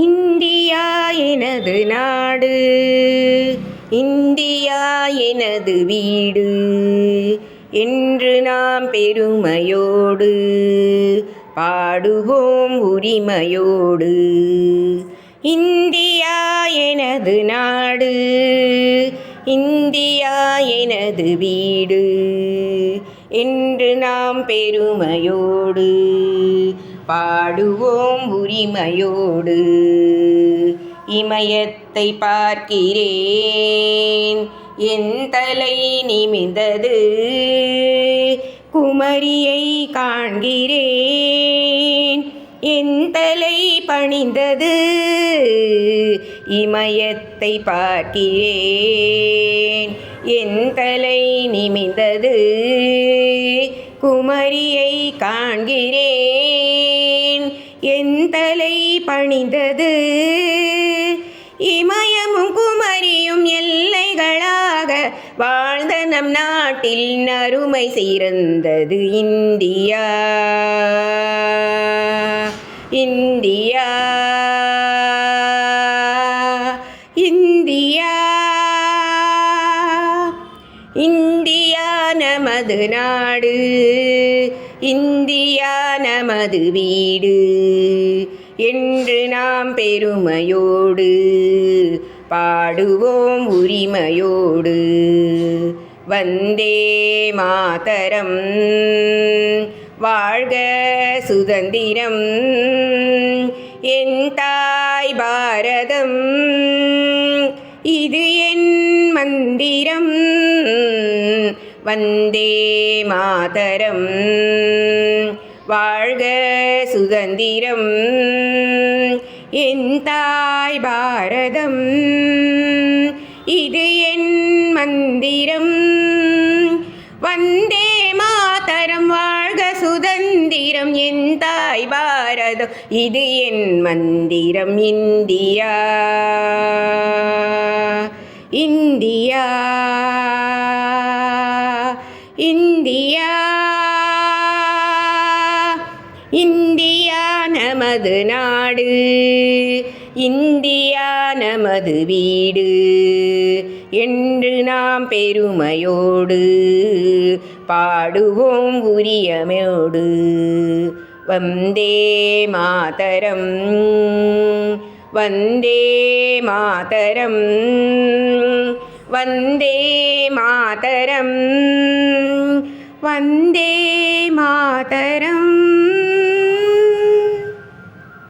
India எனது நாடு, India எனது வீடு என்று நாம் பெருமையோடு பாடுவோம் உரிமையோடு. இந்தியா எனது நாடு, இந்தியா எனது வீடு என்று நாம் பெருமையோடு பாடுவோம் உரிமையோடு. இமயத்தை பார்க்கிறேன், என் தலை நிமிர்ந்தது, குமரியை காண்கிறேன், என் தலை பணிந்தது. இமயத்தை பார்க்கிறேன், என் தலை நிமிர்ந்தது, குமரியை காண்கிறேன், என் தலை பணிந்தது. இமயமும் குமரியும் எல்லைகளாக வாழ்ந்த நம் நாட்டில் அருமை சிறந்தது இந்தியா, இந்தியா, இந்தியா. இந்தியா நமது நாடு, இந்தியா நமது வீடு என்று நாம் பெருமையோடு பாடுவோம் உரிமையோடு. வந்தே மாதரம், வாழ்க சுதந்திரம், என் தாய் பாரதம், இது என் மந்திரம். வந்தே மாதரம், வாழ்க சுதந்திரம், என் தாய் பாரதம், இது என் மந்திரம். வந்தே மாதரம், வாழ்க சுதந்திரம், என் தாய் பாரதம், இது என் மந்திரம். India, India, India. இந்தியா நமது நாடு, இந்தியா நமது வீடு என்று நாம் பெருமையோடு பாடுவோம் உரிமையோடு. வந்தே மாதரம், வந்தே மாதரம், வந்தே மாதரம், வந்தே மாதரம்.